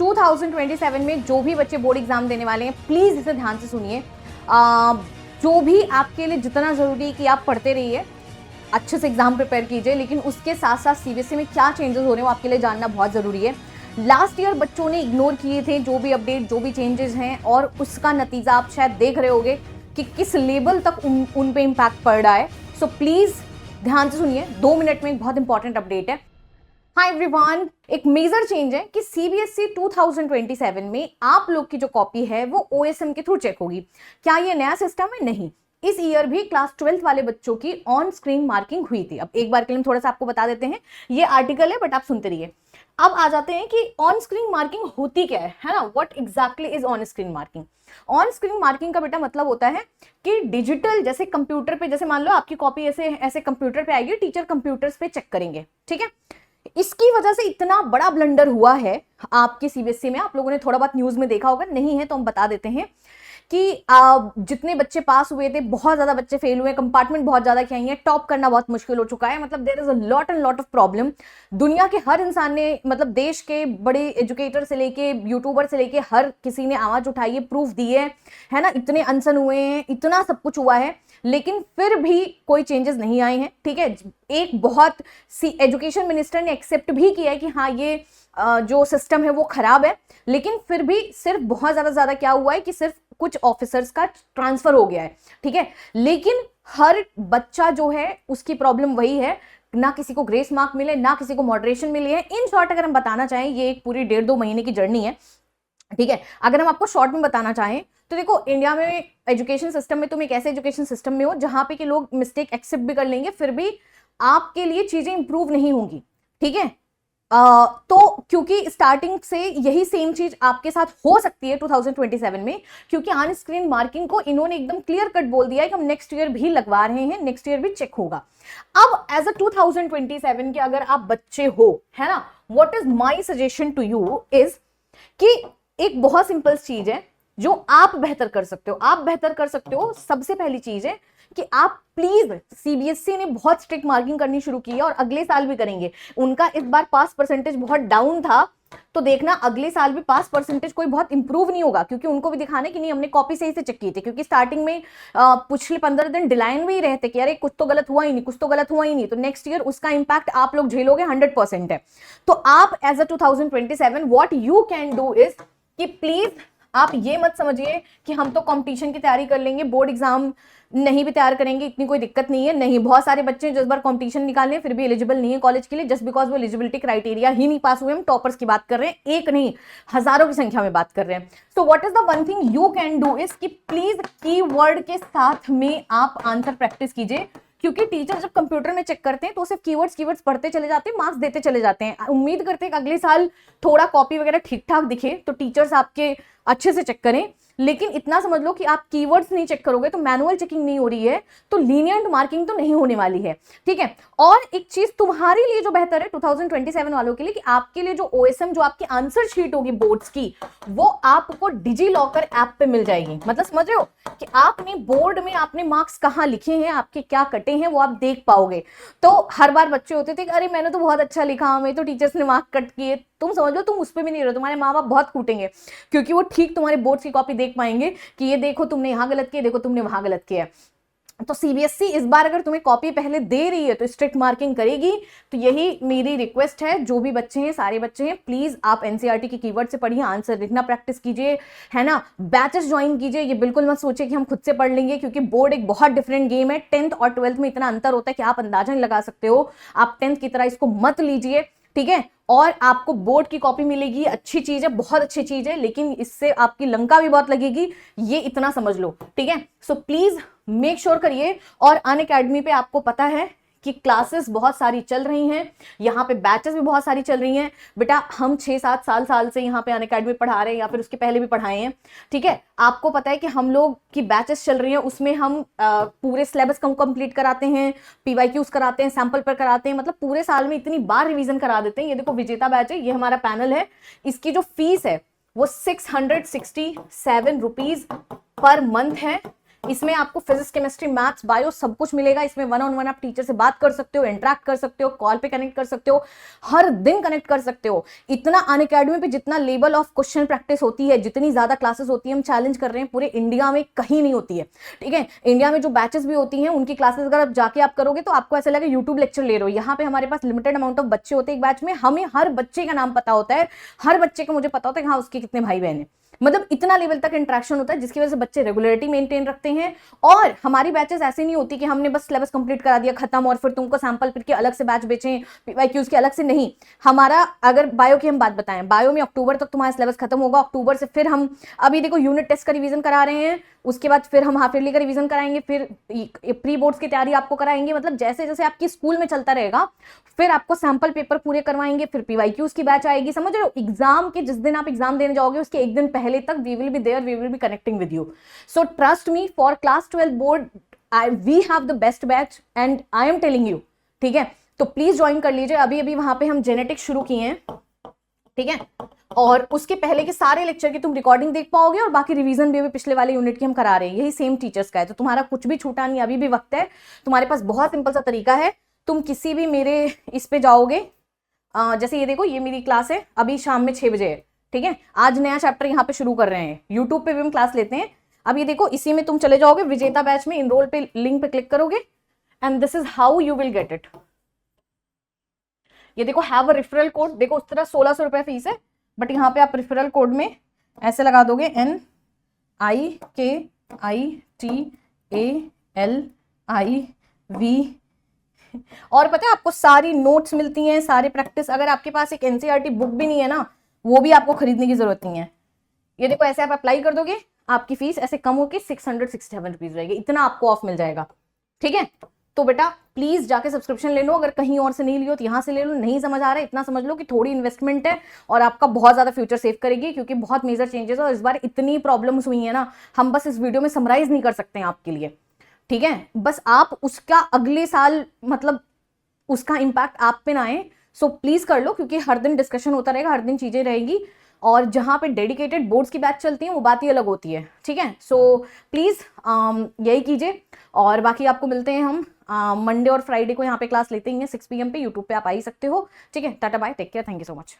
2027 में जो भी बच्चे बोर्ड एग्जाम देने वाले हैं प्लीज इसे ध्यान से सुनिए। जो भी आपके लिए जितना जरूरी है कि आप पढ़ते रहिए, अच्छे से एग्जाम प्रिपेयर कीजिए, लेकिन उसके साथ साथ सीबीएसई में क्या चेंजेस हो रहे हैं वो आपके लिए जानना बहुत जरूरी है। लास्ट ईयर बच्चों ने इग्नोर किए थे जो भी अपडेट, जो भी चेंजेस हैं, और उसका नतीजा आप शायद देख रहे होंगे कि किस लेवल तक उन पे इम्पैक्ट पड़ रहा है। सो प्लीज ध्यान से सुनिए, 2 मिनट में एक बहुत इंपॉर्टेंट अपडेट है। हाय एवरीवन, एक मेजर चेंज है कि सीबीएसई 2027 में आप लोग की जो कॉपी है वो ओएसएम के थ्रू चेक होगी। क्या ये नया सिस्टम है? नहीं, इस ईयर भी क्लास 12th वाले बच्चों की ऑन स्क्रीन मार्किंग हुई थी। अब एक बार के लिए थोड़ा सा आपको बता देते हैं, ये आर्टिकल है बट आप सुनते रहिए। अब आ जाते हैं कि ऑन स्क्रीन मार्किंग होती क्या है ना, what exactly is on screen marking. On screen marking का बेटा मतलब होता है कि डिजिटल, जैसे कंप्यूटर पे, जैसे मान लो आपकी कॉपी ऐसे ऐसे कंप्यूटर पे आएगी, टीचर कंप्यूटर्स पे चेक करेंगे, ठीक है। इसकी वजह से इतना बड़ा ब्लंडर हुआ है आपके सीबीएसई में, आप लोगों ने थोड़ा बहुत न्यूज में देखा होगा, नहीं है तो हम बता देते हैं कि जितने बच्चे पास हुए थे, बहुत ज्यादा बच्चे फेल हुए, कंपार्टमेंट बहुत ज्यादा क्या है, टॉप करना बहुत मुश्किल हो चुका है। मतलब there is a lot and lot of problem. दुनिया के हर इंसान ने, मतलब देश के बड़े एजुकेटर से लेके यूट्यूबर से लेके हर किसी ने आवाज उठाई है, प्रूफ दिए है ना, इतने अनशन हुए हैं, इतना सब कुछ हुआ है, लेकिन फिर भी कोई चेंजेस नहीं आए हैं, ठीक है। एक बहुत सी एजुकेशन मिनिस्टर ने एक्सेप्ट भी किया है कि हाँ ये जो सिस्टम है वो खराब है, लेकिन फिर भी सिर्फ बहुत ज्यादा क्या हुआ है कि सिर्फ कुछ ऑफिसर्स का ट्रांसफर हो गया है, ठीक है। लेकिन हर बच्चा जो है उसकी प्रॉब्लम वही है, ना किसी को ग्रेस मार्क मिले, ना किसी को मॉडरेशन मिली है। इन शॉर्ट अगर हम बताना चाहें, ये एक पूरी 1.5-2 महीने की जर्नी है, ठीक है। अगर हम आपको शॉर्ट में बताना चाहें तो देखो, इंडिया में एजुकेशन सिस्टम में तुम एक ऐसे एजुकेशन सिस्टम में हो जहां पे कि लोग मिस्टेक एक्सेप्ट भी कर लेंगे, फिर भी आपके लिए चीजें इंप्रूव नहीं होंगी, ठीक है। तो क्योंकि स्टार्टिंग से यही सेम चीज आपके साथ हो सकती है 2027 में, क्योंकि ऑन स्क्रीन मार्किंग को इन्होंने एकदम क्लियर कट बोल दिया है कि हम नेक्स्ट ईयर भी लगवा रहे हैं, नेक्स्ट ईयर भी चेक होगा। अब एज अ 2027 के अगर आप बच्चे हो, है ना, what is my suggestion to you is कि एक बहुत सिंपल चीज है जो आप बेहतर कर सकते हो। आप बेहतर कर सकते हो, सबसे पहली चीज है कि आप प्लीज, सीबीएसई ने बहुत स्ट्रिक्ट मार्किंग करनी शुरू की है और अगले साल भी करेंगे। उनका इस बार पास परसेंटेज बहुत डाउन था, तो देखना अगले साल भी पास परसेंटेज कोई बहुत इंप्रूव नहीं होगा, क्योंकि उनको भी दिखाना कि नहीं हमने कॉपी सही से चेक की थी। क्योंकि स्टार्टिंग में पिछले 15 दिन डिलाइन में ही रहते कि अरे कुछ तो गलत हुआ ही नहीं, कुछ तो गलत हुआ ही नहीं, तो नेक्स्ट ईयर उसका इंपैक्ट आप लोग झेलोगे, 100% है। तो आप as a 2027 what you can do is कि प्लीज आप ये मत समझिए कि हम तो कंपटीशन की तैयारी कर लेंगे, बोर्ड एग्जाम नहीं भी तैयार करेंगे, इतनी कोई दिक्कत नहीं है। नहीं, बहुत सारे बच्चे जो इस बार कंपटीशन निकाले फिर भी एलिजिबल नहीं है कॉलेज के लिए, जस्ट बिकॉज वो एलिजिबिलिटी क्राइटेरिया ही नहीं पास हुए। हम टॉपर्स की बात कर रहे हैं, एक नहीं हजारों की संख्या में बात कर रहे हैं। So what is the one thing you can do is कि प्लीज कीवर्ड के साथ में आप आंसर प्रैक्टिस कीजिए, क्योंकि टीचर जब कंप्यूटर में चेक करते हैं तो सिर्फ कीवर्ड्स पढ़ते चले जाते हैं, मार्क्स देते चले जाते हैं। उम्मीद करते हैं कि अगले साल थोड़ा कॉपी वगैरह ठीक ठाक दिखे तो टीचर्स आपके अच्छे से चेक करें, लेकिन इतना समझ लो कि आप कीवर्ड्स नहीं चेक करोगे तो मैनुअल चेकिंग नहीं हो रही है, तो लीनियंट मार्किंग तो नहीं होने वाली है, ठीक है। और एक चीज तुम्हारे लिए जो बेहतर है 2027 वालों के लिए, कि आपके लिए जो ओएसएम, जो आपकी आंसर शीट होगी बोर्ड्स की, वो आपको डिजी लॉकर ऐप पे मिल जाएगी। मतलब समझ रहे हो कि आपने बोर्ड में आपने मार्क्स कहाँ लिखे हैं, आपके क्या कटे हैं, वो आप देख पाओगे। तो हर बार बच्चे होते थे कि अरे मैंने तो बहुत अच्छा लिखा, हमें तो टीचर्स ने मार्क कट किए। तुम समझ लो तुम उस पर भी नहीं रहो, तुम्हारे माँ बाप बहुत कूटेंगे, क्योंकि वो ठीक तुम्हारे बोर्ड्स की कॉपी देख पाएंगे कि ये देखो तुमने यहाँ गलत किया, देखो तुमने वहां गलत किया। तो सीबीएसई इस बार अगर तुम्हें कॉपी पहले दे रही है तो स्ट्रिक्ट मार्किंग करेगी। तो यही मेरी रिक्वेस्ट है, जो भी बच्चे हैं, सारे बच्चे हैं, प्लीज आप एनसीईआरटी की कीवर्ड से पढ़िए, आंसर लिखना प्रैक्टिस कीजिए, है ना, बैचेस ज्वाइन कीजिए। ये बिल्कुल मत सोचिए कि हम खुद से पढ़ लेंगे, क्योंकि बोर्ड एक बहुत डिफरेंट गेम है। 10th और 12th में इतना अंतर होता है कि आप अंदाजा नहीं लगा सकते हो। आप 10th की तरह इसको मत लीजिए, ठीक है। और आपको बोर्ड की कॉपी मिलेगी, अच्छी चीज है, बहुत अच्छी चीज है, लेकिन इससे आपकी लंका भी बहुत लगेगी, ये इतना समझ लो, ठीक है। सो प्लीज मेक श्योर करिए। और अनअकैडमी पे आपको पता है कि क्लासेस बहुत सारी चल रही हैं, यहाँ पे बैचेस भी बहुत सारी चल रही हैं। बेटा हम 6-7 साल से यहाँ पे अनअकैडमी पढ़ा रहे हैं, या फिर उसके पहले भी पढ़ाए हैं, ठीक है। आपको पता है कि हम लोग की बैचेस चल रही हैं, उसमें हम पूरे सिलेबस को कंप्लीट कराते हैं, पीवाईक्यूज कराते हैं, सैंपल पर कराते हैं, मतलब पूरे साल में इतनी बार रिवीजन करा देते हैं। ये देखो विजेता बैच है, ये हमारा पैनल है, इसकी जो फीस है वो 667 रुपीज पर मंथ है। इसमें आपको फिजिक्स, केमिस्ट्री, मैथ्स, बायो सब कुछ मिलेगा। इसमें वन ऑन वन आप टीचर से बात कर सकते हो, इंटरेक्ट कर सकते हो, कॉल पे कनेक्ट कर सकते हो, हर दिन कनेक्ट कर सकते हो। इतना अनअकैडमी पे जितना लेवल ऑफ क्वेश्चन प्रैक्टिस होती है, जितनी ज्यादा क्लासेस होती है, हम चैलेंज कर रहे हैं, पूरे इंडिया में कहीं नहीं होती है। ठीक है, इंडिया में जो बैचेस भी होती हैं उनकी क्लासेस अगर आप जाके आप करोगे तो आपको ऐसा लगेगा यूट्यूब लेक्चर ले रहे हो। यहाँ पे हमारे पास लिमिटेड अमाउंट ऑफ बच्चे होते हैं एक बैच में, हमें हर बच्चे का नाम पता होता है, हर बच्चे को मुझे पता होता है हाँ उसके कितने भाई बहन है, मतलब इतना लेवल तक इंटरेक्शन होता है, जिसकी वजह से बच्चे रेगुलरिटी मेंटेन रखते हैं। और हमारी बैचेस ऐसे नहीं होती कि हमने बस सिलेबस कंप्लीट करा दिया खत्म और फिर तुमको सैंपल के अलग से बैच बेचें, पीवाईक्यूज के अलग से, नहीं। हमारा अगर बायो की हम बात बताएं, बायो में अक्टूबर तक तुम्हारा सिलेबस खत्म होगा। अक्टूबर से फिर हम अभी देखो यूनिट टेस्ट का रिवीजन करा रहे हैं, उसके बाद फिर हम हाफ ईयरली का रिवीजन कराएंगे, फिर प्री बोर्ड्स की तैयारी आपको कराएंगे। मतलब जैसे जैसे आपकी स्कूल में चलता रहेगा, फिर आपको सैंपल पेपर पूरे करवाएंगे, फिर पीवाईक्यूज की बैच आएगी। समझ रहे हो, एग्जाम के जिस दिन आप एग्जाम देने जाओगे उसके एक दिन पहले तक we will be there, we will be connecting with you. So trust me, for class 12 board we have the best batch and I am telling you. ठीक है, तो प्लीज ज्वाइन कर लीजिए। अभी अभी वहां पे हम जेनेटिक्स शुरू किए हैं, ठीक है, और उसके पहले के सारे लेक्चर की तुम रिकॉर्डिंग देख पाओगे, और बाकी रिवीजन भी अभी पिछले वाले यूनिट की हम करा रहे हैं, यही सेम टीचर्स का है, तो तुम्हारा कुछ भी छूटा नहीं, अभी भी वक्त है। तुम्हारे पास बहुत सिंपल सा तरीका है, तुम किसी भी मेरे इस पे जाओगे, जैसे ये देखो ये मेरी क्लास है, अभी शाम में 6 बजे है। ठीक है, आज नया चैप्टर यहाँ पे शुरू कर रहे हैं, यूट्यूब पे भी हम क्लास लेते हैं। अब ये देखो इसी में तुम चले जाओगे विजेता बैच में, इनरोल पे लिंक पे क्लिक करोगे and this is how you will get it. ये देखो हैव अ रेफरल कोड, देखो उस तरह 1600 रुपए फीस है, बट यहाँ पे आप रेफरल कोड में ऐसे लगा दोगे NIKITALIV, और पता है आपको सारी नोट्स मिलती हैं, सारी प्रैक्टिस। अगर आपके पास एक एनसीईआरटी बुक भी नहीं है ना, वो भी आपको खरीदने की जरूरत नहीं है। ये देखो ऐसे आप अप्लाई कर दोगे, आपकी फीस ऐसे कम होकर 667 रुपीज रहेगी, इतना आपको ऑफ मिल जाएगा। ठीक है, तो बेटा प्लीज जाके सब्सक्रिप्शन ले लो, अगर कहीं और से नहीं लियो तो यहाँ से ले लो। नहीं समझ आ रहा है, इतना समझ लो कि थोड़ी इन्वेस्टमेंट है और आपका बहुत ज्यादा फ्यूचर सेव करेगी, क्योंकि बहुत मेजर चेंजेस है और इस बार इतनी प्रॉब्लम्स हुई है ना, हम बस इस वीडियो में समराइज नहीं कर सकते हैं आपके लिए। ठीक है, बस आप उसका अगले साल मतलब उसका इम्पैक्ट आप पे ना आए, सो प्लीज कर लो, क्योंकि हर दिन डिस्कशन होता रहेगा, हर दिन चीजें रहेंगी, और जहां पे डेडिकेटेड बोर्ड्स की बैच चलती है वो बात ही अलग होती है। ठीक है, सो प्लीज यही कीजिए, और बाकी आपको मिलते हैं हम मंडे और फ्राइडे को यहाँ पे क्लास लेते हैं 6 PM पे, यूट्यूब पे आप आ ही सकते हो। ठीक है, tata bye, take care, thank you so much.